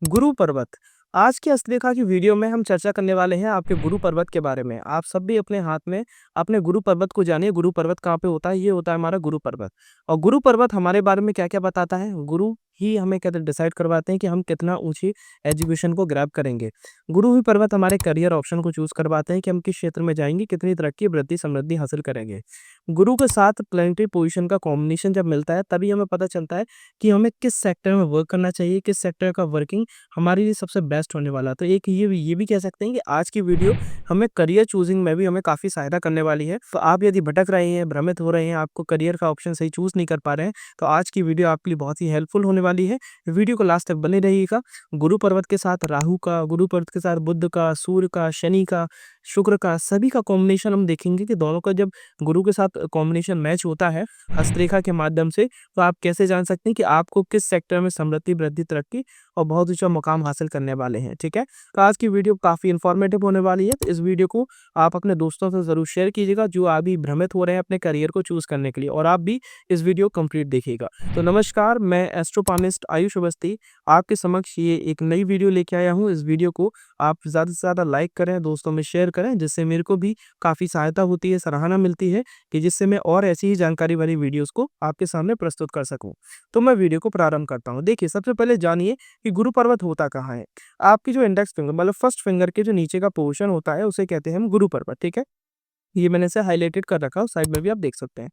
गुरु पर्वत। आज की हस्तरेखा की वीडियो में हम चर्चा करने वाले हैं आपके गुरु पर्वत के बारे में। आप सब भी अपने हाथ में अपने गुरु पर्वत को जानिए, गुरु पर्वत कहाँ पे होता है? ये होता है हमारा गुरु पर्वत। और गुरु पर्वत हमारे बारे में क्या-क्या बताता है? गुरु ही हमें कहते डिसाइड करवाते हैं कि हम कितना ऊँची एजुकेशन को ग्रैब करेंगे। गुरु ही पर्वत हमारे करियर ऑप्शन को चूज़ करवाते हैं कि हम किस क्षेत्र में जाएँगे, कितनी तरक्की, वृद्धि, समृद्धि हासिल करेंगे। गुरु के साथ प्लैनेटरी पोज़ीशन का कॉम्बिनेशन जब मिलता है, तभी हमें पता चलता है कि हमें किस सेक्टर में वर्क करना चाहिए, किस सेक्टर का वर्किंग हमारे लिए सबसे बेस्ट होने वाला है। तो एक ये भी कह सकते हैं कि आज की वीडियो हमें करियर चूज़िंग में भी हमें काफ़ी सहायता करने वाली है। तो आप यदि भटक रहे हैं, भ्रमित हो रहे हैं, आपको करियर का ऑप्शन सही चूज़ नहीं कर पा रहे हैं, तो आज की वीडियो आपके लिए बहुत ही हेल्पफुल होने वाली है। वीडियो को लास्ट तक बने रहिएगा। गुरु पर्वत के साथ राहु का, गुरु पर्वत के साथ बुध का, सूर्य का, शनि का, शुक्र का, सभी का कॉम्बिनेशन हम देखेंगे कि दोनों का जब गुरु के साथ कॉम्बिनेशन मैच होता है हस्तरेखा के माध्यम से, तो आप कैसे जान सकते हैं कि आपको किस सेक्टर में समृद्धि, वृद्धि, तरक्की और बहुत ऊँचा मुकाम हासिल करने वाले हैं, ठीक है? तो आज की वीडियो काफ़ी इन्फॉर्मेटिव होने वाली है, तो इस वीडियो को आप अपने दोस्तों से ज़रूर शेयर कीजिएगा, जो अभी भ्रमित हो रहे हैं अपने करियर को चूज़ करने के लिए, और आप भी इस वीडियो को कंप्लीट देखिएगा। तो नमस्कार, मैं एस्ट्रोपॉनिस्ट आयुष अवस्थी आपके समक्ष ये एक नई वीडियो लेके आया हूँ। इस वीडियो को आप ज़्यादा से ज़्यादा लाइक करें, दोस्तों में शेयर करें, जिससे मेरे को भी काफ़ी सहायता होती है, सराहना मिलती है कि जिससे मैं और ऐसी ही जानकारी वाली वीडियोज़ को आपके सामने प्रस्तुत कर सकूँ। तो मैं वीडियो को प्रारंभ करता हूँ। देखिए, सबसे पहले जानिए कि गुरु पर्वत होता कहाँ है? आपकी जो इंडेक्स फिंगर मतलब फर्स्ट फिंगर के जो नीचे का पोर्शन होता है, उसे कहते हैं हम गुरु पर्वत, ठीक है? ये मैंने इसे हाइलाइटेड कर रखा है, साइड में भी आप देख सकते हैं।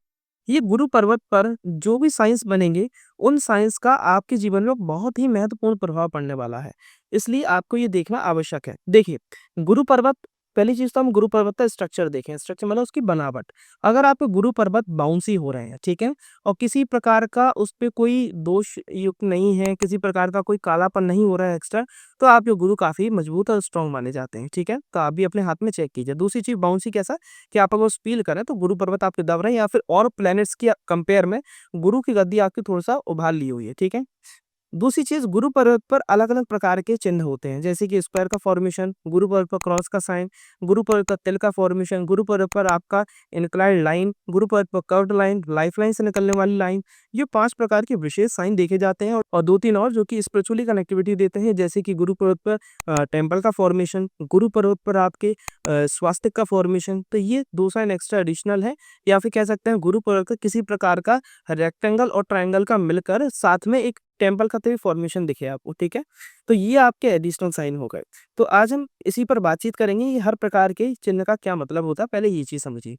ये गुरु पर्वत पर जो भी साइंस बनेंगे, उन साइंस का आपके जीवन में बहुत ही महत्वपूर्ण प्रभाव पड़ने वाला है। इसलिए आपको ये देखना आवश्यक है। देखिए, गुरु पर्वत पहली चीज़ तो हम गुरु पर्वत का स्ट्रक्चर देखें, स्ट्रक्चर मतलब उसकी बनावट। अगर आपके गुरु पर्वत बाउंसी हो रहे हैं, ठीक है? और किसी प्रकार का उस पे कोई दोष युक्त नहीं है, किसी प्रकार का कोई कालापन नहीं हो रहा है एक्स्ट्रा, तो आपके गुरु काफ़ी मजबूत और स्ट्रॉन्ग माने जाते हैं, ठीक है? तो आप भी अपने हाथ में चेक कीजिए। दूसरी चीज़ बाउंसी कैसा? कि आप अगर उस फ़ील करें तो गुरु पर्वत आपके दब रहे हैं, या फिर और प्लैनेट्स की कंपेयर में गुरु की गद्दी आपकी थोड़ा-सा उभार ली हुई है, ठीक है? दूसरी चीज़, गुरु पर्वत पर अलग-अलग प्रकार के चिन्ह होते हैं, जैसे कि स्क्वायर का फॉर्मेशन, गुरु पर्वत पर क्रॉस का साइन, गुरु पर्वत पर तिल का फॉर्मेशन, गुरु पर्वत पर आपका इंक्लाइंड लाइन, गुरु पर्वत पर कर्व्ड लाइन, लाइफलाइन से निकलने वाली लाइन। ये 5 प्रकार के विशेष साइन देखे जाते हैं, और 2-3 और जो कि स्पिरिचुअली कनेक्टिविटी देते हैं, जैसे कि गुरु पर्वत पर टेम्पल का फॉर्मेशन, गुरु पर्वत पर आपके स्वास्तिक का फॉर्मेशन। तो ये 2 साइन एक्स्ट्रा एडिशनल है, या फिर कह सकते हैं गुरु पर्वत का किसी प्रकार का रेक्टेंगल और ट्रायंगल का मिलकर साथ में एक टेम्पल का भी फॉर्मेशन दिखे आपको, ठीक है? तो ये आपके एडिशनल साइन हो गए। तो आज हम इसी पर बातचीत करेंगे, ये हर प्रकार के चिन्ह का क्या मतलब होता है, पहले ये चीज़ समझिए।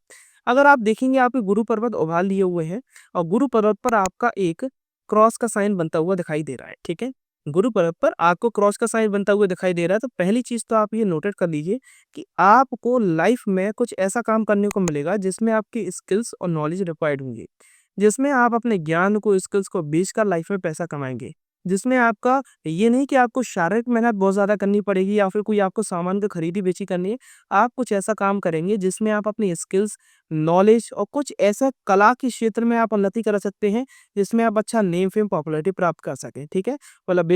अगर आप देखेंगे, आपके गुरु पर्वत उभार लिए हुए हैं, और गुरु पर्वत पर आपका एक क्रॉस का साइन बनता हुआ दिखाई दे रहा है, ठीक है? गुरु पर्वत पर आपको क्रॉस का साइन बनता हुआ दिखाई दे रहा है, तो पहली चीज़ तो आप ये नोटेट कर लीजिए कि आपको लाइफ में कुछ ऐसा काम करने को मिलेगा जिसमें आपकी स्किल्स और नॉलेज रिक्वायर्ड होंगी। जिसमें आप अपने ज्ञान को, स्किल्स को बेचकर लाइफ में पैसा कमाएँगे। जिसमें आपका ये नहीं कि आपको शारीरिक मेहनत बहुत ज़्यादा करनी पड़ेगी, या फिर कोई आपको सामान की खरीदी-बेची करनी है। आप कुछ ऐसा काम करेंगे जिसमें आप अपनी स्किल्स, नॉलेज और कुछ ऐसा कला के क्षेत्र में आप उन्नति कर सकते हैं, जिसमें आप अच्छा नेम, फेम, पॉपुलैरिटी प्राप्त कर सकें, ठीक है? मतलब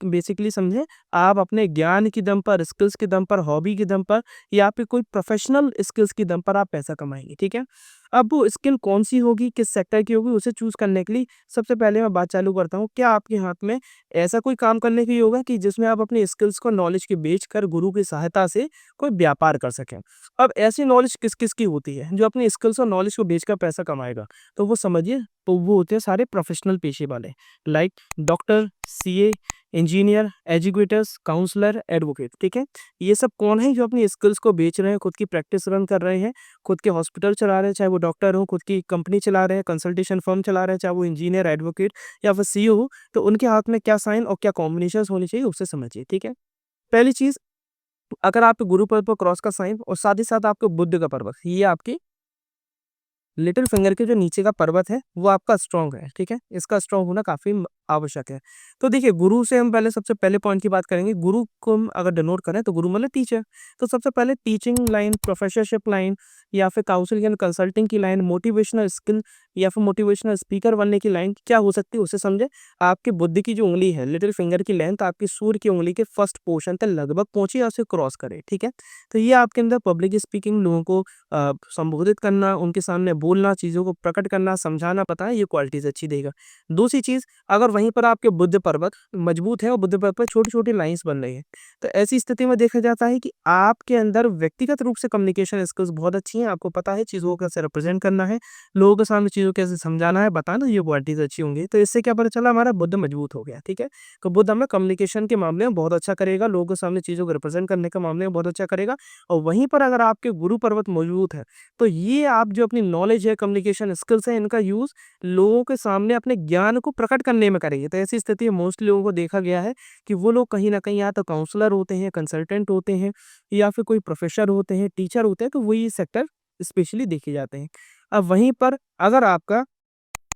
बेसिकली समझें, आप अपने ज्ञान के दम पर, स्किल्स के दम पर, हॉबी के दम पर, या फिर कोई प्रोफ़ेशनल स्किल्स के दम पर आप पैसा कमाएँगे, ठीक है? अब वो स्किल कौन-सी होगी, किस सेक्टर की होगी, उसे चूज़ करने के लिए सबसे पहले मैं बात चालू करता हूँ। क्या आपके हाथ में ऐसा कोई काम करने के लिए होगा कि जिसमें आप अपनी स्किल्स को, नॉलेज को बेचकर गुरु की सहायता से कोई व्यापार कर सकें? अब ऐसी नॉलेज किस-किस की होती है, जो अपनी स्किल्स और नॉलेज को बेचकर पैसा कमाएगा? तो वो समझिए, तो वो होते हैं सारे प्रोफेशनल पेशे वाले, like doctor, CA, engineer, educators, counsellor, advocate, ठीक है? ये सब कौन है जो अपनी स्किल्स को बेच रहे हैं, खुद की प्रैक्टिस रन कर रहे हैं, खुद के हॉस्पिटल चला रहे हैं, चाहे वो डॉक्टर हो, खुद की कंपनी चला रहे हैं, कंसल्टेशन फर्म चला रहे हैं, चाहे वो इंजीनियर, एडवोकेट या फिर सीईओ हो, तो उनके हाथ में क्या साइन और क्या कॉम्बिनेशंस होनी चाहिए, उसे समझिए, ठीक है? पहली चीज़, अगर आपके गुरु पर्वत पर क्रॉस का साइन और साथ ही साथ आपके बुध का पर्वत, ये आपकी लिटिल फिंगर के जो नीचे का पर्वत है, वो आपका स्ट्रॉन्ग है, ठीक है? इसका स्ट्रॉन्ग होना काफ़ी आवश्यक है। तो देखिए, गुरु से हम पहले सबसे पहले पॉइंट की बात करेंगे। गुरु को हम अगर डिनोट करें, तो गुरु मतलब टीचर। तो सबसे पहले टीचिंग लाइन, प्रोफेसरशिप लाइन, या फिर काउंसलिंग एंड कंसल्टिंग की लाइन, मोटिवेशनल स्किल या फिर मोटिवेशनल स्पीकर बनने की लाइन क्या हो सकती है, उसे समझें। आपकी बुद्ध की जो उँगली है, लिटिल फिंगर की लेंथ आपकी सूर्य की उँगली के फर्स्ट पोर्शन तक लगभग पहुँचे या उसे क्रॉस करे, ठीक है? तो ये आपके अंदर पब्लिक स्पीकिंग, लोगों को संबोधित करना, उनके सामने बोलना, चीज़ों को प्रकट करना, समझाना, बताना, ये क्वालिटीज़ अच्छी देगा। दूसरी चीज़, अगर वहीं पर आपके बुध पर्वत मजबूत है और बुध पर्वत पर छोटी-छोटी लाइन्स बन रही हैं। तो ऐसी स्थिति में देखा जाता है कि आपके अंदर व्यक्तिगत रूप से कम्युनिकेशन स्किल्स बहुत अच्छी हैं, आपको पता है चीज़ों को कैसे रिप्रेज़ेंट करना है, लोगों के सामने चीज़ों को कैसे समझाना है, बताना, ये क्वालिटीज़ अच्छी होंगी। तो इससे क्या पता चला हमारा बुध मजबूत हो गया, ठीक है? तो बुध हमें कम्युनिकेशन के मामले में बहुत अच्छा करेगा, लोगों के सामने चीज़ों को रिप्रेज़ेंट करने के मामले में बहुत अच्छा करेगा और वहीं पर अगर आपके गुरु पर्वत मजबूत है, तो ये आप जो अपनी नॉलेज है, कम्युनिकेशन स्किल्स है, इनका यूज़ लोगों के सामने अपने ज्ञान को प्रकट करने में करेंगे। तो ऐसी स्थिति में मोस्टली लोगों को देखा गया है कि वो लोग कहीं न कहीं या तो काउंसलर होते हैं, कंसल्टेंट होते हैं या फिर कोई प्रोफ़ेसर होते हैं, टीचर होते हैं, तो वही सेक्टर स्पेशली देखे जाते हैं। अब वहीं पर अगर आपका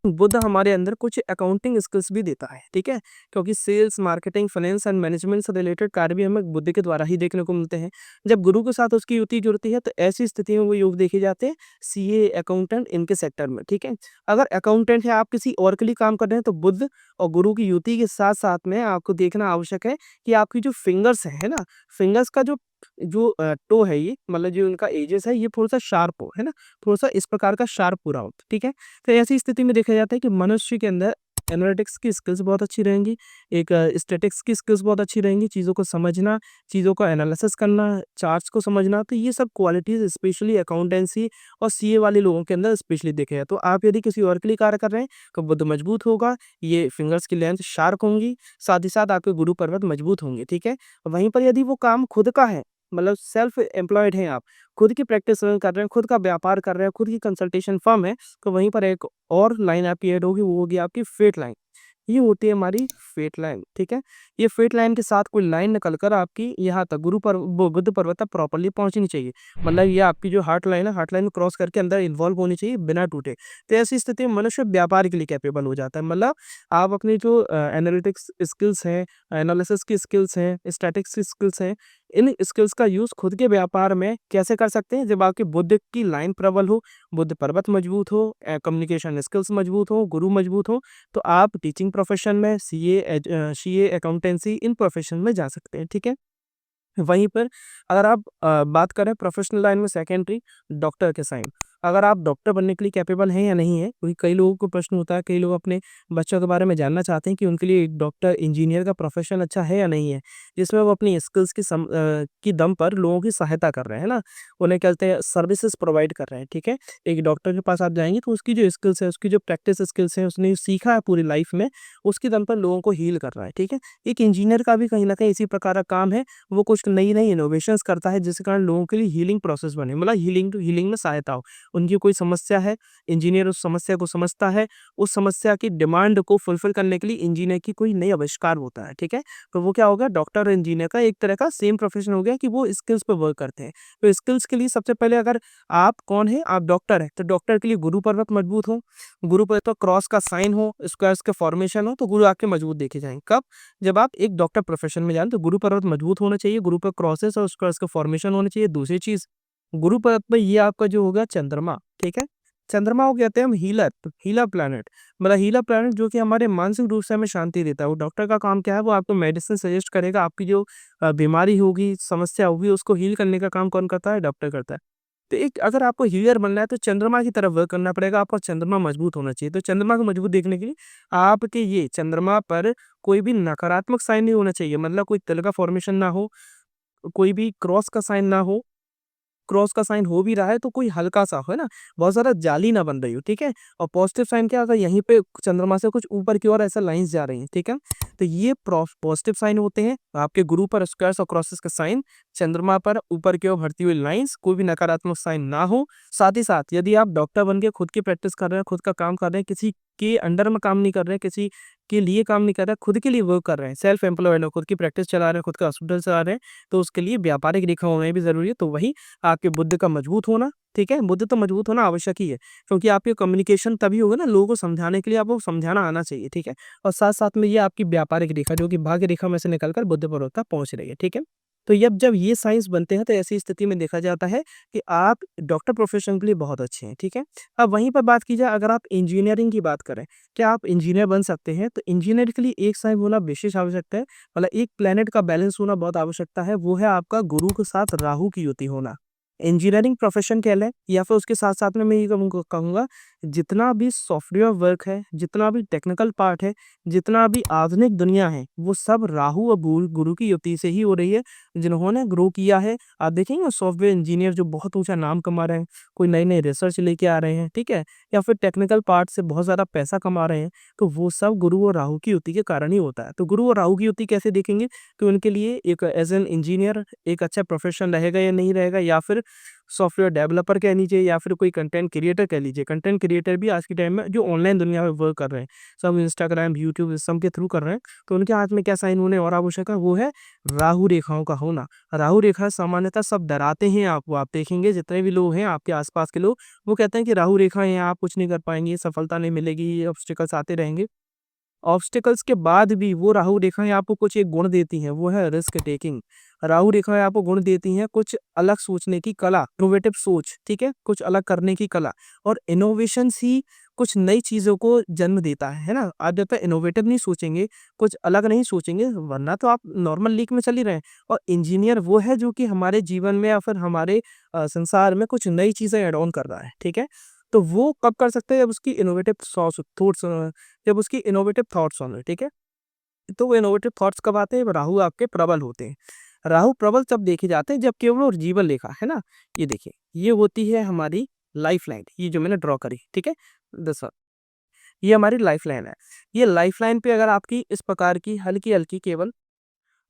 बुध हमारे अंदर कुछ अकाउंटिंग स्किल्स भी देता है, ठीक है? क्योंकि sales, marketing, finance and management से रिलेटेड कार्य भी हमें बुध के द्वारा ही देखने को मिलते हैं। जब गुरु के साथ उसकी युति जुड़ती है, तो ऐसी स्थिति में वो योग देखे जाते हैं सीए, अकाउंटेंट इनके सेक्टर में, ठीक है? अगर अकाउंटेंट है, आप किसी और के लिए काम कर रहे हैं, तो बुध और गुरु की युति के साथ-साथ में आपको देखना आवश्यक है कि आपकी जो फिंगर्स है ना? फिंगर्स का जो जो टो है ये मतलब जो उनका एजेस है, ये थोड़ा-सा शार्प हो, है ना? थोड़ा-सा इस प्रकार का शार्प पूरा हो, ठीक है? तो ऐसी स्थिति में देखा जाता है कि मनुष्य के अंदर एनालिटिक्स की स्किल्स बहुत अच्छी रहेंगी, एक स्टैटिक्स की स्किल्स बहुत अच्छी रहेंगी, चीज़ों को समझना, चीज़ों का एनालिसिस करना, चार्ट्स को समझना, तो ये सब क्वालिटीज़ स्पेशली अकाउंटेंसी और सीए वाले लोगों के अंदर स्पेशली देखे हैं। तो आप यदि किसी और के लिए कार्य कर रहे हैं, तो बुध मजबूत होगा, ये फिंगर्स की लेंथ शार्प होंगी, साथ ही साथ आपके गुरु पर्वत मजबूत होंगे, ठीक है? वहीं पर यदि वो काम खुद का है, मतलब सेल्फ एम्प्लॉयड हैं आप, खुद की प्रैक्टिस कर रहे हैं, खुद का व्यापार कर रहे हैं, खुद की कंसल्टेशन फर्म है, तो वहीं पर एक और लाइन आपकी ऐड होगी, वो होगी आपकी फेट लाइन। ये होती है हमारी फेट लाइन, ठीक है? ये फेट लाइन के साथ कोई लाइन निकल कर आपकी यहाँ तक गुरु पर्व बु बुध पर्वत तक प्रॉपर्ली पहुँचनी चाहिए। मतलब ये आपकी जो हार्ट लाइन है, हार्ट लाइन क्रॉस करके अंदर इन्वॉल्व होनी चाहिए बिना टूटे। तो ऐसी स्थिति में मनुष्य व्यापार के लिए कैपेबल हो जाता है। मतलब आप अपनी जो एनालिटिक्स स्किल्स हैं, एनालिसिस की स्किल्स हैं, स्टैटिक्स की स्किल्स हैं, इन स्किल्स का यूज़ खुद के व्यापार में कैसे कर सकते हैं? जब आपके बुध की लाइन प्रबल हो, बुध पर्वत मजबूत हो, कम्युनिकेशन स्किल्स मजबूत हो, गुरु मजबूत हो, तो आप टीचिंग प्रोफ़ेशन में सीए, अकाउंटेंसी इन प्रोफ़ेशन में जा सकते हैं, ठीक है? वहीं पर अगर आप बात करें प्रोफ़ेशनल लाइन में सेकेंडरी डॉक्टर के साइन, अगर आप डॉक्टर बनने के लिए कैपेबल हैं या नहीं हैं? क्योंकि कई लोगों को प्रश्न होता है, कई लोग अपने बच्चों के बारे में जानना चाहते हैं कि उनके लिए एक डॉक्टर, इंजीनियर का प्रोफ़ेशन अच्छा है या नहीं है? जिसमें वो अपनी स्किल्स की दम पर लोगों की सहायता कर रहे हैं, है ना? उन्हें कहते हैं सर्विसेज़ प्रोवाइड कर रहे हैं, ठीक है? एक डॉक्टर के पास आप जाएँगे तो उसकी जो स्किल्स है, उसकी जो प्रैक्टिस स्किल्स हैं, उसने सीखा है पूरी लाइफ़ में, उसकी दम पर लोगों को हील कर रहा है, ठीक है? एक इंजीनियर का भी कहीं न कहीं इसी प्रकार का काम है, वो कुछ नई-नई इनोवेशंस करता है जिसके कारण लोगों के लिए हीलिंग प्रोसेस बने, मतलब हीलिंग में सहायता हो। उनकी कोई समस्या है, इंजीनियर उस समस्या को समझता है, उस समस्या की डिमांड को फुलफिल करने के लिए इंजीनियर की कोई नई आविष्कार होता है, ठीक है? तो वो क्या हो गया डॉक्टर और इंजीनियर का एक तरह का सेम प्रोफ़ेशन हो गया कि वो स्किल्स पे वर्क करते हैं। तो स्किल्स के लिए सबसे पहले अगर आप कौन हैं? आप डॉक्टर हैं, तो डॉक्टर के लिए गुरु पर्वत मजबूत हो, गुरु पर्वत पर क्रॉस का साइन हो, स्क्वायर्स के फॉर्मेशन हो, तो गुरु आपके मजबूत देखे जाएँगे। कब? जब आप एक डॉक्टर प्रोफ़ेशन में जाएँ, तो गुरु पर्वत मजबूत होना चाहिए, गुरु पर क्रॉसेस और स्क्वायर्स का फॉर्मेशन होना चाहिए। दूसरी चीज़, गुरु पर्वत पे ये आपका जो होगा चंद्रमा, ठीक है? चंद्रमा को कहते हैं हम हीलर, हीलर प्लैनेट, मतलब हीलर प्लैनेट जो कि हमारे मानसिक रूप से हमें शांति देता है। वो डॉक्टर का काम क्या है? वो आपको मेडिसिन सजेस्ट करेगा, आपकी जो बीमारी होगी, समस्या होगी, उसको हील करने का काम कौन करता है? डॉक्टर करता है। तो एक अगर आपको हीलर बनना है, तो चंद्रमा की तरफ वर्क करना पड़ेगा, आपका चंद्रमा मजबूत होना चाहिए। तो चंद्रमा को मजबूत देखने के लिए आपके ये चंद्रमा पर कोई भी नकारात्मक साइन नहीं होना चाहिए, मतलब कोई तिल का फॉर्मेशन ना हो, कोई भी क्रॉस का साइन ना हो, क्रॉस का साइन हो भी रहा है तो कोई हल्का-सा हो, है ना? बहुत ज़्यादा जाली ना बन रही हो, ठीक है? और पॉज़िटिव साइन क्या होता है? यहीं पे चंद्रमा से कुछ ऊपर की ओर ऐसे लाइन्स जा रही हैं, ठीक है? तो ये पॉज़िटिव साइन होते हैं। आपके गुरु पर स्क्वायर्स और क्रॉसेस का साइन, चंद्रमा पर ऊपर की ओर बढ़ती हुई लाइन्स, कोई भी नकारात्मक साइन ना हो। साथ ही साथ यदि आप डॉक्टर बन के खुद की प्रैक्टिस कर रहे हैं, खुद का काम कर रहे हैं, किसी के अंडर में काम नहीं कर रहे हैं, किसी के लिए काम नहीं कर रहे हैं, खुद के लिए वर्क कर रहे हैं, सेल्फ एम्प्लॉयड हो, खुद की प्रैक्टिस चला रहे हैं, खुद का हॉस्पिटल चला रहे हैं, तो उसके लिए व्यापारिक रेखा होना भी ज़रूरी है। तो वही आपके बुद्ध का मजबूत होना, ठीक है? बुद्ध तो मजबूत होना आवश्यक ही है, क्योंकि आपकी कम्युनिकेशन तभी होगा ना, लोगों को समझाने के लिए आपको समझाना आना चाहिए, ठीक है? और साथ-साथ में ये आपकी व्यापारिक रेखा जो कि भाग्य रेखा में से निकल कर बुद्ध पर्वत तक पहुँच रही है, ठीक है? तो जब ये साइंस बनते हैं, तो ऐसी स्थिति में देखा जाता है कि आप डॉक्टर प्रोफ़ेशन के लिए बहुत अच्छे हैं, ठीक है? अब वहीं पर बात की जाए, अगर आप इंजीनियरिंग की बात करें, क्या आप इंजीनियर बन सकते हैं? तो इंजीनियर के लिए एक साइन होना विशेष आवश्यकता है, मतलब एक प्लैनेट का बैलेंस होना बहुत आवश्यकता है, वो है आपका गुरु के साथ राहु की युति होना। इंजीनियरिंग प्रोफ़ेशन कह लें या फिर उसके साथ-साथ में मैं ये कहूँगा जितना भी सॉफ्टवेयर वर्क है, जितना भी टेक्निकल पार्ट है, जितना भी आधुनिक दुनिया है, वो सब राहु और गुरु की युति से ही हो रही है, जिन्होंने ग्रो किया है। आप देखेंगे सॉफ्टवेयर इंजीनियर जो बहुत ऊँचा नाम कमा रहे हैं, कोई नई-नई रिसर्च लेके आ रहे हैं, ठीक है? या फिर टेक्निकल पार्ट से बहुत ज़्यादा पैसा कमा रहे हैं, तो वो सब गुरु और राहु की युति के कारण ही होता है। तो गुरु और राहु की युति कैसे देखेंगे? कि उनके लिए एक एज़ एन इंजीनियर एक अच्छा प्रोफ़ेशन रहेगा या नहीं रहेगा, या फिर सॉफ्टवेयर डेवलपर कह लीजिए या फिर कोई कंटेंट क्रिएटर कह लीजिए। कंटेंट क्रिएटर भी आज के टाइम में जो ऑनलाइन दुनिया में वर्क कर रहे हैं, सब इंस्टाग्राम, यूट्यूब इस सब के थ्रू कर रहे हैं, तो उनके हाथ में क्या साइन होने और आवश्यक है, वो है राहु रेखाओं का होना। राहु रेखा सामान्यतः सब डराते हैं आपको, आप देखेंगे जितने भी लोग हैं आपके आस-पास के लोग, वो कहते हैं कि राहु रेखा है, आप कुछ नहीं कर पाएँगे, सफलता नहीं मिलेगी, ये ऑब्स्टेकल्स आते रहेंगे। ऑब्स्टेकल्स के बाद भी वो राहु रेखाएँ आपको कुछ एक गुण देती हैं, वो है रिस्क टेकिंग। राहु रेखाएँ आपको गुण देती हैं कुछ अलग सोचने की कला, इनोवेटिव सोच, ठीक है? कुछ अलग करने की कला, और इनोवेशंस ही कुछ नई चीज़ों को जन्म देता है ना? आप जब तक इनोवेटिव नहीं सोचेंगे, कुछ अलग नहीं सोचेंगे, वरना तो आप नॉर्मल लीक में चल ही रहे हैं। और इंजीनियर वो है जो कि हमारे जीवन में या फिर हमारे संसार में कुछ नई चीज़ें ऐड ऑन कर रहा है, ठीक है? तो वो कब कर सकते हैं, जब उसकी इनोवेटिव जब उसकी इनोवेटिव थॉट्स होंगे, ठीक है? तो वो इनोवेटिव थॉट्स कब आते हैं? जब राहु आपके प्रबल होते हैं। राहु प्रबल तब देखे जाते हैं जब केवल और जीवन रेखा, है ना? ये देखिए, ये होती है हमारी लाइफ़लाइन, ये जो मैंने ड्रॉ करी, ठीक है? दस ये हमारी लाइफ़लाइन है। ये लाइफ़लाइन पे अगर आपकी इस प्रकार की हल्की-हल्की केवल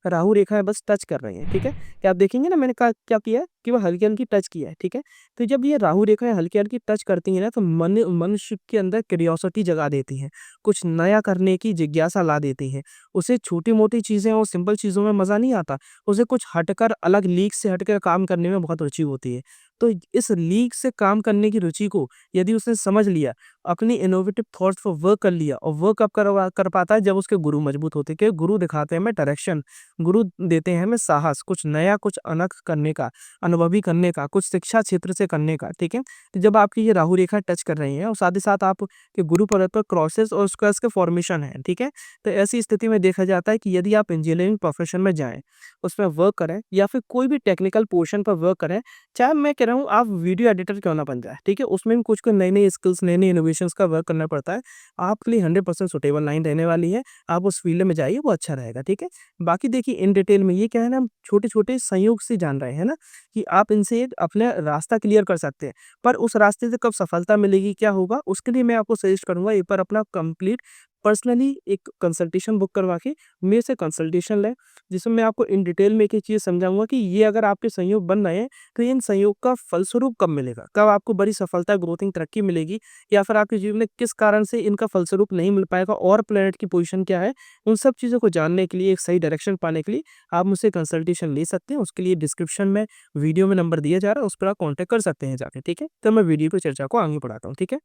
राहु रेखाएँ बस टच कर रही हैं, ठीक है? कि आप देखेंगे ना, मैंने कहा क्या किया है कि वो हल्की-हल्की टच किया है, ठीक है? तो जब ये राहु रेखाएँ हल्की-हल्की टच करती हैं ना, तो मनुष्य के अंदर क्यूरियोसिटी जगा देती हैं, कुछ नया करने की जिज्ञासा ला देती हैं। उसे छोटी-मोटी चीज़ें और सिंपल चीज़ों में मज़ा नहीं आता, उसे कुछ हटकर अलग लीक से हटकर काम करने में बहुत रुचि होती है। तो इस लीक से काम करने की रुचि को यदि उसने समझ लिया, अपनी इनोवेटिव थॉट्स पर वर्क कर लिया, और वर्क कब कर पाता है, जब उसके गुरु मजबूत होते हैं, क्योंकि गुरु दिखाते हैं हमें डायरेक्शन, गुरु देते हैं हमें साहस, कुछ नया, कुछ अनोख करने का, अनुभवी करने का, कुछ शिक्षा क्षेत्र से करने का, ठीक है? तो जब आपकी ये राहु रेखा टच कर रही है और साथ ही साथ आप के गुरु पर्वत पर क्रॉसेस और स्क्वायर्स के फॉर्मेशन है, ठीक है? तो ऐसी स्थिति में देखा जाता है कि यदि आप इंजीनियरिंग प्रोफेशन में जाएँ, उसमें वर्क करें या फिर कोई भी टेक्निकल पोर्शन पर वर्क करें, चाहे मैं कह रहा हूँ आप वीडियो एडिटर क्यों ना बन जाए, ठीक है? उसमें भी कुछ नई-नई स्किल्स, नए-नए इनोवेशंस का वर्क करना पड़ता है। आपके लिए 100% सूटेबल लाइन रहने वाली है। आप उस फील्ड में जाइए, वो अच्छा रहेगा, ठीक है? बाकी देखिए इन डिटेल में ये क्या है ना, हम छोटे-छोटे संयोग से जान रहे हैं ना, कि आप इनसे एक अपना रास्ता क्लियर कर सकते हैं। पर उस रास्ते से कब सफलता मिलेगी, क्या होगा, उसके लिए मैं आपको सजेस्ट करूँगा एक बार अपना कंप्लीट पर्सनली एक कंसल्टेशन बुक करवा के मेरे से कंसल्टेशन लें, जिसमें मैं आपको इन डिटेल में एक-एक चीज़ समझाऊँगा कि ये अगर आपके संयोग बन रहे हैं, तो इन संयोग का फलस्वरूप कब मिलेगा? कब आपको बड़ी सफलता, ग्रोथिंग, तरक्की मिलेगी, या फिर आपके जीवन में किस कारण से इनका फलस्वरूप नहीं मिल पाएगा और प्लैनेट की पोज़ीशन क्या है? उन सब चीज़ों को जानने के लिए, एक सही डायरेक्शन पाने के लिए आप मुझसे कंसल्टेशन ले सकते हैं। उसके लिए डिस्क्रिप्शन में, वीडियो में नंबर दिया जा रहा है, उस पर आप कॉन्टैक्ट कर सकते हैं जाके, ठीक है? तो मैं वीडियो पे चर्चा को आगे बढ़ाता हूँ, ठीक है?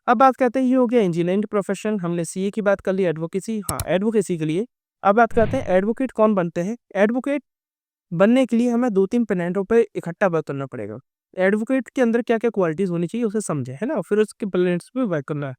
अब बात करते हैं, ये हो गया इंजीनियरिंग प्रोफ़ेशन, हमने सीए की बात कर ली, एडवोकेसी, हाँ, एडवोकेसी के लिए अब बात करते हैं एडवोकेट कौन बनते हैं? एडवोकेट बनने के लिए हमें 2-3 प्लेनेटों पे इकट्ठा वर्क करना पड़ेगा। एडवोकेट के अंदर क्या-क्या क्वालिटीज़ होनी चाहिए, उसे समझें, है ना? फिर उसके प्लैनेट्स पे वर्क करना है।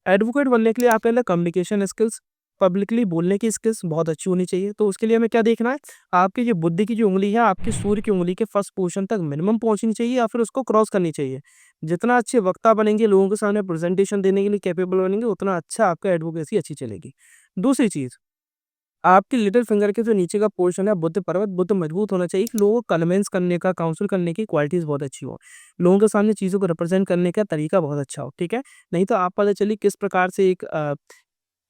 एडवोकेट बनने के लिए आप पहले कम्युनिकेशन स्किल्स, पब्लिकली बोलने की स्किल्स बहुत अच्छी होनी चाहिए। तो उसके लिए हमें क्या देखना है, आपकी जो बुद्धि की जो उँगली है, आपकी सूर्य की उँगली के फर्स्ट पोज़ीशन तक मिनिमम पहुँचनी चाहिए या फिर उसको क्रॉस करनी चाहिए। जितना अच्छे वक्ता बनेंगे, लोगों के सामने प्रेज़ेंटेशन देने के लिए कैपेबल बनेंगे, उतना अच्छा आपका एडवोकेसी अच्छी चलेगी। दूसरी चीज़, आपकी लिटिल फिंगर के जो नीचे का पोर्शन है, बुद्ध पर्वत, बुद्ध मजबूत होना चाहिए कि लोगों को कन्विंस करने का, काउंसल करने की क्वालिटीज़ बहुत अच्छी हो। लोगों के सामने चीज़ों को रिप्रेज़ेंट करने का तरीका बहुत अच्छा हो, ठीक है? नहीं तो आप पता चलिए किस प्रकार से एक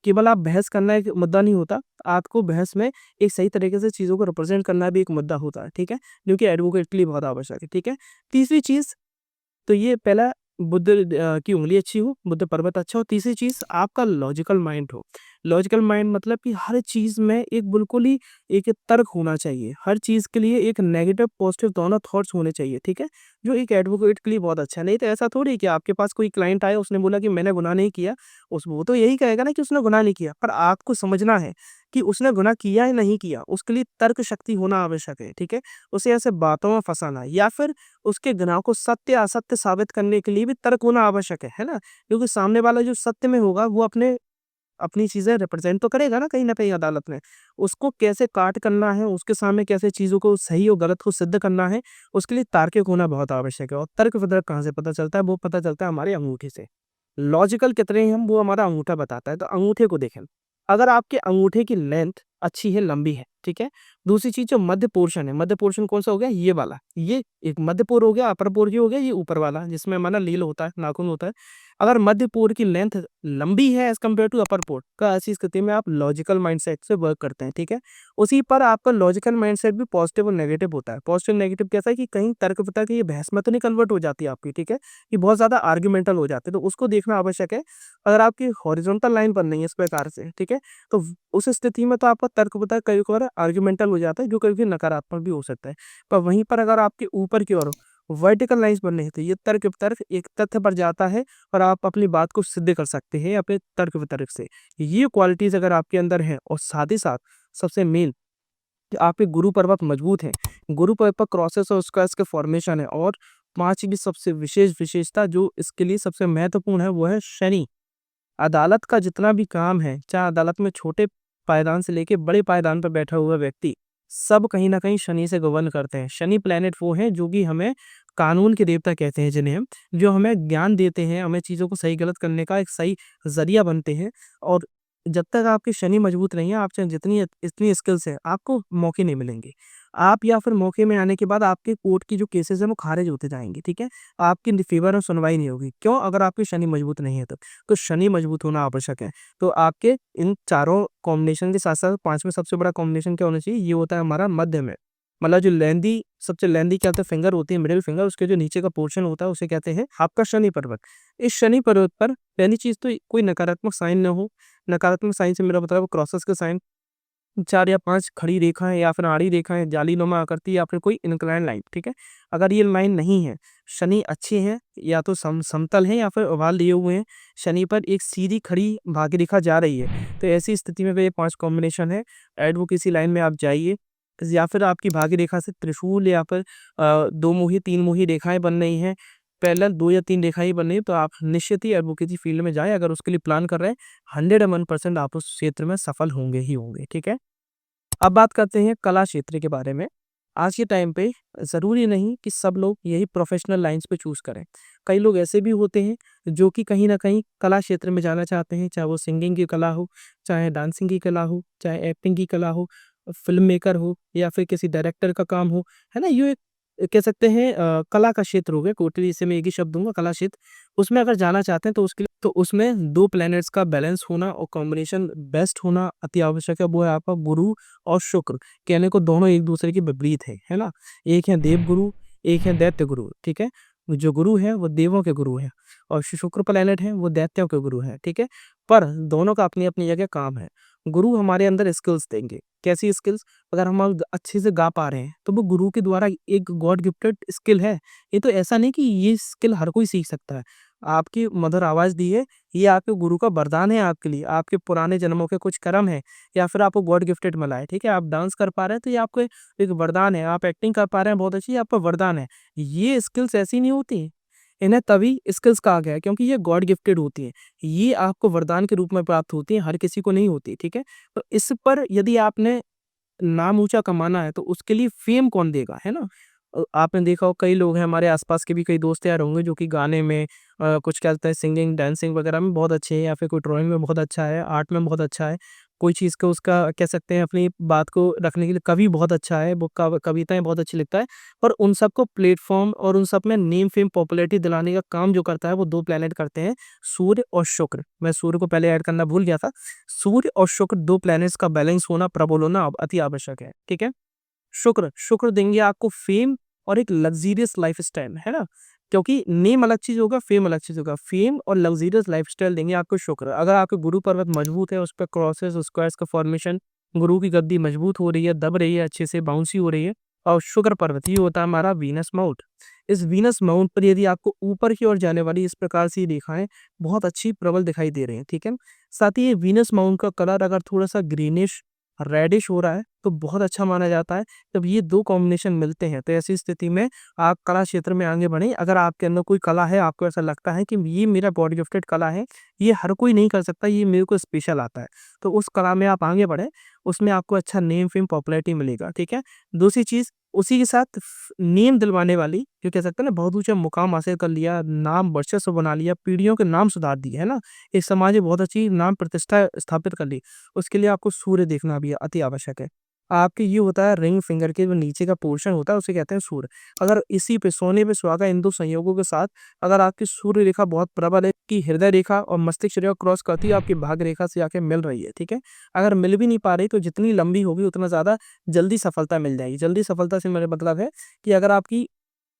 केवल आप बहस करना एक मुद्दा नहीं होता, आपको बहस में एक सही तरीके से चीज़ों को रिप्रेज़ेंट करना भी एक मुद्दा होता है, ठीक है? जो कि एडवोकेट के लिए बहुत आवश्यक है, ठीक है? तीसरी चीज़, तो ये पहला, बुद्ध की उँगली अच्छी हो, बुद्ध पर्वत अच्छा हो। तीसरी चीज़, आपका लॉजिकल माइंड हो। लॉजिकल माइंड मतलब कि हर चीज़ में एक बिल्कुल ही एक तर्क होना चाहिए। हर चीज़ के लिए एक नेगेटिव, पॉज़िटिव दोनों थॉट्स होने चाहिए, ठीक है? जो एक एडवोकेट के लिए बहुत अच्छा है। नहीं तो ऐसा थोड़ी है कि आपके पास कोई क्लाइंट आया, उसने बोला कि मैंने गुनाह नहीं किया। वो तो यही कहेगा ना कि उसने गुनाह नहीं किया। पर आपको समझना है कि उसने गुनाह किया या नहीं किया, उसके लिए तर्क शक्ति होना आवश्यक है, ठीक है? उसे ऐसे बातों में फँसाना या फिर उसके गुनाह को सत्य-असत्य साबित करने के लिए भी तर्क होना आवश्यक है ना? क्योंकि सामने वाला जो सत्य में होगा, वो अपने अपनी चीज़ें रिप्रेज़ेंट तो करेगा ना कहीं न कहीं अदालत में। उसको कैसे काट करना है, उसके सामने कैसे चीज़ों को सही और गलत को सिद्ध करना है, उसके लिए तार्किक होना बहुत आवश्यक है। और तर्क-वितर्क कहाँ से पता चलता है? वो पता चलता है हमारे अंगूठे से। लॉजिकल कितने हैं हम, वो हमारा अंगूठा बताता है। तो अंगूठे को देखें, अगर आपके अंगूठे की लेंथ अच्छी है, लंबी है, ठीक है? दूसरी चीज़ जो मध्य पोर्शन है, मध्य पोर्शन कौन-सा हो गया? ये वाला। ये एक मध्य पोर हो गया, अपर पोर ये हो गया, ये ऊपर वाला जिसमें हमारा लील होता है, नाखून होता है। अगर मध्य पोर की लेंथ लंबी है एज़ कम्पेयर टू अपर पोर, तो ऐसी स्थिति में आप लॉजिकल माइंडसेट से वर्क करते हैं, ठीक है? उसी पर आपका लॉजिकल माइंडसेट भी पॉजिटिव और नेगेटिव होता है। पॉजिटिव नेगेटिव कैसा है कि कहीं तर्क-वितर्क ये बहस में तो नहीं कन्वर्ट हो जाती है आपकी, ठीक है? ये बहुत ज़्यादा आर्गुमेंटल हो जाते हैं, तो उसको देखना आवश्यक है। अगर आपकी हॉरिज़ॉन्टल लाइन बन रही है इस प्रकार से, ठीक है? तो उस स्थिति में तो आपका तर्क-वितर्क कई बार आर्गुमेंटल हो जाता है, जो कभी-कभी नकारात्मक भी हो सकता है। पर वहीं पर अगर आपके ऊपर की ओर वर्टिकल लाइन्स बन रही है, तो ये तर्क-वितर्क एक तथ्य पर जाता है और आप अपनी बात को सिद्ध कर सकते हैं अपने तर्क-वितर्क से। ये क्वालिटीज़ अगर आपके अंदर हैं और साथ ही साथ सबसे मेन कि आपके गुरु पर्वत मजबूत हैं। गुरु पर्वत पर क्रॉसेस और स्क्वायर्स के फॉर्मेशन है। और 5वीं सबसे विशेष विशेषता जो इसके लिए सबसे महत्वपूर्ण है, वो है शनि। अदालत का जितना भी काम है, चाहे अदालत में छोटे पायदान से लेके बड़े पायदान पर बैठा हुआ व्यक्ति, सब कहीं न कहीं शनि से गवर्न करते हैं। शनि प्लैनेट वो हैं जो कि हमें कानून के देवता कहते हैं जिन्हें हम, जो हमें ज्ञान देते हैं, हमें चीज़ों को सही-गलत करने का एक सही ज़रिया बनते हैं। और जब तक आपके शनि मजबूत नहीं है, आप चाहे जितनी इतनी स्किल्स हैं, आपको मौके नहीं मिलेंगे। आप या फिर मौके में आने के बाद आपके कोर्ट की जो केसेज़ हैं, वो खारिज होते जाएँगे, ठीक है? आपके फेवर में सुनवाई नहीं होगी। क्यों? अगर आपके शनि मजबूत नहीं है तो। तो शनि मजबूत होना आवश्यक है। तो आपके इन चारों कॉम्बिनेशन के साथ-साथ 5वां सबसे बड़ा कॉम्बिनेशन क्या होना चाहिए? ये होता है हमारा मध्य में। मतलब जो लेंदी सबसे लेंदी क्या होता है फिंगर होती है, मिडल फिंगर, उसके जो नीचे का पोर्शन होता है उसे कहते हैं आपका शनि पर्वत। इस शनि पर्वत पर पहली चीज़ तो कोई नकारात्मक साइन ना हो। नकारात्मक साइन से मेरा मतलब क्रॉसेस के साइन, 4 या 5 खड़ी रेखाएँ या फिर आड़ी रेखाएँ, जालीनुमा आकृति या फिर कोई इंक्लाइन लाइन, ठीक है? अगर ये लाइन नहीं है, शनि अच्छे हैं या तो समतल हैं या फिर ओभाल लिए हुए हैं, शनि पर एक सीधी खड़ी भाग्य रेखा जा रही है, तो ऐसी स्थिति में भी ये 5 कॉम्बिनेशन है। एडवोकेसी लाइन में आप जाइए या फिर आपकी भाग्य रेखा से त्रिशूल या फिर 2 मुही, 3 मुही रेखाएँ बन रही हैं, पैरेलल 2 या 3 रेखाएँ बन रही हैं, तो आप निश्चित ही एडवोकेसी फील्ड में जाएँ। अगर उसके लिए प्लान कर रहे हैं, 101% आप उस क्षेत्र में सफल होंगे ही होंगे, ठीक है? अब बात करते हैं कला क्षेत्र के बारे में। आज के टाइम पे ज़रूरी नहीं कि सब लोग यही प्रोफ़ेशनल लाइन्स पे चूज़ करें। कई लोग ऐसे भी होते हैं जो कि कहीं न कहीं कला क्षेत्र में जाना चाहते हैं, चाहे वो सिंगिंग की कला हो, चाहे डांसिंग की कला हो, चाहे एक्टिंग की कला हो, फ़िल्म मेकर हो या फिर किसी डायरेक्टर का काम हो, है ना? ये एक कह सकते हैं कला का क्षेत्र हो गया, टोटली इसे मैं एक ही शब्द दूँगा कला क्षेत्र। उसमें अगर जाना चाहते हैं तो उसके लिए तो उसमें 2 प्लैनेट्स का बैलेंस होना और कॉम्बिनेशन बेस्ट होना अति आवश्यक है, वो है आपका गुरु और शुक्र। कहने को दोनों एक-दूसरे के विपरीत हैं, है ना? एक है देवगुरु, एक है दैत्य गुरु, ठीक है? जो गुरु हैं वो देवों के गुरु हैं और शुक्र प्लैनेट हैं वो दैत्यों के गुरु हैं, ठीक है? पर दोनों का अपनी-अपनी जगह काम है। गुरु हमारे अंदर स्किल्स देंगे, कैसी स्किल्स? अगर हम अच्छे से गा पा रहे हैं, तो वो गुरु के द्वारा एक गॉड गिफ्टेड स्किल है। ये तो ऐसा नहीं कि ये स्किल हर कोई सीख सकता है। आपकी मधुर आवाज़ दी है, ये आपके गुरु का वरदान है आपके लिए, आपके पुराने जन्मों के कुछ कर्म हैं या फिर आपको गॉड गिफ्टेड मिला है, ठीक है? आप डांस कर पा रहे हैं तो ये आपको एक वरदान है, आप एक्टिंग कर पा रहे हैं बहुत अच्छी, ये आपका वरदान है। ये स्किल्स ऐसी नहीं होती, इन्हें तभी स्किल्स कहा गया है क्योंकि ये गॉड गिफ्टेड होती हैं। ये आपको वरदान के रूप में प्राप्त होती हैं, हर किसी को नहीं होती, ठीक है? तो इस पर यदि आपने नाम ऊँचा कमाना है तो उसके लिए फ़ेम कौन देगा, है ना? आपने देखा हो कई लोग हैं हमारे आस-पास के भी कई दोस्त यार होंगे जो कि गाने में कुछ क्या कहते हैं सिंगिंग, डांसिंग वगैरह में बहुत अच्छे हैं या फिर कोई ड्राइंग में बहुत अच्छा है, आर्ट में बहुत अच्छा है। कोई चीज़ को उसका कह सकते हैं अपनी बात को रखने के लिए कवि बहुत अच्छा है, वो कविताएँ बहुत अच्छी लिखता है। पर उन सबको प्लेटफ़ॉर्म और उन सब में नेम, फ़ेम, पॉपुलैरिटी दिलाने का काम जो करता है वो 2 प्लैनेट करते हैं, सूर्य और शुक्र। मैं सूर्य को पहले ऐड करना भूल गया था। सूर्य और शुक्र 2 प्लैनेट्स का बैलेंस होना, प्रबल होना अब अति आवश्यक है, ठीक है? शुक्र देंगे आपको फ़ेम और एक लग्ज़रियस लाइफ़स्टाइल, है ना? क्योंकि नेम अलग चीज़ होगा, फ़ेम अलग चीज़ होगा। फ़ेम और लग्ज़रियस लाइफ़स्टाइल देंगे आपको शुक्र। अगर आपके गुरु पर्वत मजबूत है, उस पे क्रॉसेस, स्क्वायर्स का फ़ॉर्मेशन, गुरु की गद्दी मजबूत हो रही है, दब रही है, अच्छे से बाउंसी हो रही है और शुक्र पर्वत ये होता है हमारा वीनस माउंट। इस वीनस माउंट पर यदि आपको ऊपर की ओर जाने वाली इस प्रकार से रेखाएँ बहुत अच्छी प्रबल दिखाई दे रही हैं, ठीक है? साथ ही ये वीनस माउंट का कलर अगर थोड़ा-सा ग्रीनिश रेडिश हो रहा है, तो बहुत अच्छा माना जाता है। जब ये 2 कॉम्बिनेशन मिलते हैं, तो ऐसी स्थिति में आप कला क्षेत्र में आगे बढ़ें। अगर आपके अंदर कोई कला है, आपको ऐसा लगता है कि ये मेरा गॉड गिफ्टेड कला है, ये हर कोई नहीं कर सकता, ये मेरे को स्पेशल आता है, तो उस कला में आप आगे बढ़ें, उसमें आपको अच्छा नेम, फेम, पॉपुलैरिटी मिलेगा, ठीक है? दूसरी चीज़, उसी के साथ नेम दिलवाने वाली, जो कह सकते हैं ना, बहुत ऊँचा मुकाम हासिल कर लिया, नाम वर्चस्व बना लिया, पीढ़ियों के नाम सुधार दिए, है ना? इस समाज में बहुत अच्छी नाम प्रतिष्ठा स्थापित कर ली। उसके लिए आपको सूर्य देखना भी अति आवश्यक है। आपके ये होता है रिंग फिंगर के जो नीचे का पोर्शन होता है, उसे कहते हैं सूर्य। अगर इसी पे सोने पे सुहागा, इन 2 संयोगों के साथ अगर आपकी सूर्य रेखा बहुत प्रबल है, कि हृदय रेखा और मस्तिष्क रेखा क्रॉस करती है, आपकी भाग्य रेखा से आके मिल रही है, ठीक है? अगर मिल भी नहीं पा रही, तो जितनी लंबी होगी उतना ज़्यादा जल्दी सफलता मिल जाएगी। जल्दी सफलता से मेरा मतलब है कि अगर आपकी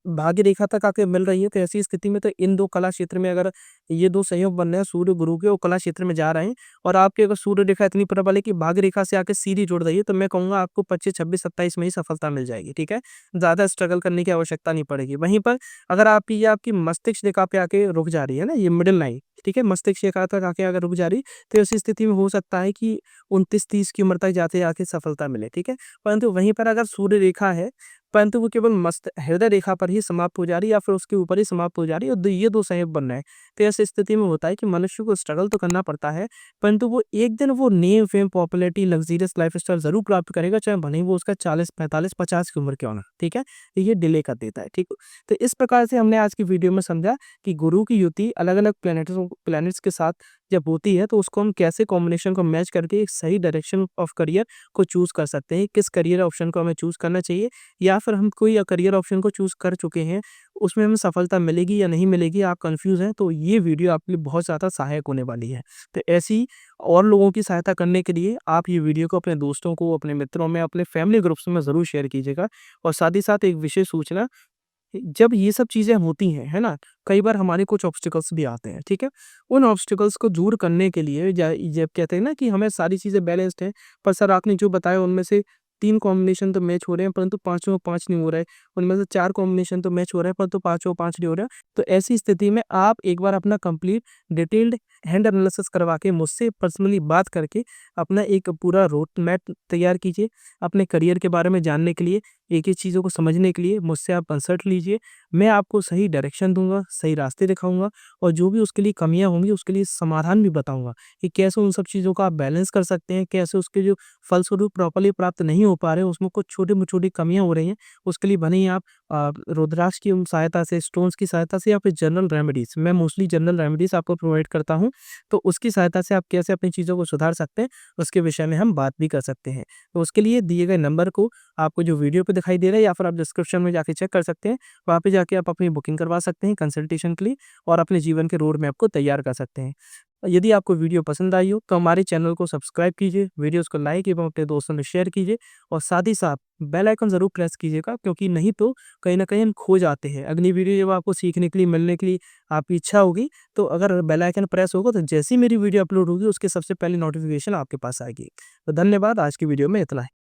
भाग्य रेखा तक आके मिल रही है, तो ऐसी स्थिति में तो इन 2 कला क्षेत्र में अगर ये 2 संयोग बन रहे हैं, सूर्य गुरु के, और कला क्षेत्र में जा रहे हैं, और आपकी अगर सूर्य रेखा इतनी प्रबल है कि भाग्य रेखा से आके सीधी जुड़ रही है, तो मैं कहूँगा आपको 25, 26, 27 में ही सफलता मिल जाएगी, ठीक है? ज़्यादा स्ट्रगल करने की आवश्यकता नहीं पड़ेगी। वहीं पर अगर आपकी ये आपकी मस्तिष्क रेखा पे आके रुक जा रही है ना, ये मिडल लाइन, ठीक है? मस्तिष्क रेखा तक आके अगर रुक जा रही, तो ऐसी स्थिति में हो सकता है कि 29-30 की उम्र तक जाते-जाते सफलता मिले, ठीक है? परंतु वहीं पर अगर सूर्य रेखा है, परंतु वो केवल मस्त हृदय रेखा पर ही समाप्त हो जा रही है, या फिर उसके ऊपर ही समाप्त हो जा रही है, और ये 2 संयोग बन रहे हैं। तो ऐसी स्थिति में होता है कि मनुष्य को स्ट्रगल तो करना पड़ता है, परंतु वो एक दिन वो name, fame, popularity, luxurious lifestyle ज़रूर प्राप्त करेगा, चाहे भले ही वो उसका 40, 45, 50 की उम्र क्यों ना, ठीक है? तो ये डिले कर देता है, ठीक? तो इस प्रकार से हमने आज की वीडियो में समझा कि गुरु की युति अलग-अलग प्लैनेट्स के साथ जब होती है, तो उसको हम कैसे कॉम्बिनेशन को मैच करके एक सही डायरेक्शन ऑफ करियर को चूज़ कर सकते हैं। किस करियर ऑप्शन को हमें चूज़ करना चाहिए, या फिर हम कोई करियर ऑप्शन को चूज़ कर चुके हैं, उसमें हमें सफलता मिलेगी या नहीं मिलेगी, आप कन्फ्यूज़ हैं, तो ये वीडियो आपके लिए बहुत ज़्यादा सहायक होने वाली है। तो ऐसी और लोगों की सहायता करने के लिए आप ये वीडियो को अपने दोस्तों को, अपने मित्रों में, अपने फैमिली ग्रुप्स में ज़रूर शेयर कीजिएगा। और साथ ही साथ एक विशेष सूचना, जब ये सब चीज़ें होती हैं, है ना? कई बार हमारे कुछ ऑब्स्टिकल्स भी आते हैं, ठीक है? उन ऑब्स्टिकल्स को दूर करने के लिए, जब कहते हैं ना कि हमें सारी चीज़ें बैलेंस्ड हैं, पर सर आपने जो बताया उनमें से 3 कॉम्बिनेशन तो मैच हो रहे हैं, परंतु पाँचों 5 नहीं हो रहे। उनमें से 4 कॉम्बिनेशन तो मैच हो रहे हैं, परंतु पाँचों 5 नहीं हो रहा। तो ऐसी स्थिति में आप एक बार अपना कंप्लीट डिटेल्ड हैंड एनालिसिस करवा के, मुझसे पर्सनली बात करके, अपना एक पूरा रोड मैप तैयार कीजिए। अपने करियर के बारे में जानने के लिए, एक-एक चीज़ों को समझने के लिए मुझसे आप कंसल्ट लीजिए। मैं आपको सही डायरेक्शन दूँगा, सही रास्ते दिखाऊँगा, और जो भी उसके लिए कमियाँ होंगी, उसके लिए समाधान भी बताऊँगा कि कैसे उन सब चीज़ों को आप बैलेंस कर सकते हैं, कैसे उसके जो फलस्वरूप प्रॉपर्ली प्राप्त नहीं हो पा रहे हैं, उसमें कुछ छोटी-छोटी कमियाँ हो रही हैं, उसके लिए भले ही आप रुद्राक्ष की सहायता से, स्टोन्स की सहायता से, या फिर जनरल रेमेडीज़, मैं मोस्टली जनरल रेमेडीज़ आपको प्रोवाइड करता हूँ, तो उसकी सहायता से आप कैसे अपनी चीज़ों को सुधार सकते हैं, उसके विषय में हम बात भी कर सकते हैं। तो उसके लिए दिए गए नंबर को, आपको जो वीडियो पे दिखाई दे रहा है, या फिर आप डिस्क्रिप्शन में जाके चेक कर सकते हैं, वहाँ पे जाके आप अपनी बुकिंग करवा सकते हैं कंसल्टेशन के लिए, और अपने जीवन के रोड मैप को तैयार कर सकते हैं। यदि आपको वीडियो पसंद आई हो, तो हमारे चैनल को सब्सक्राइब कीजिए, वीडियोज़ को लाइक एवं अपने दोस्तों में शेयर कीजिए, और साथ ही साथ बेल आइकन ज़रूर प्रेस कीजिएगा, क्योंकि नहीं तो कहीं न कहीं हम खो जाते हैं। अगली वीडियो जब आपको सीखने के लिए, मिलने के लिए आपकी इच्छा होगी, तो अगर बेल आइकन प्रेस होगा, तो जैसे ही मेरी वीडियो अपलोड होगी, उसके सबसे पहले नोटिफ़िकेशन आपके पास आएगी। तो धन्यवाद, आज की वीडियो में इतना ही।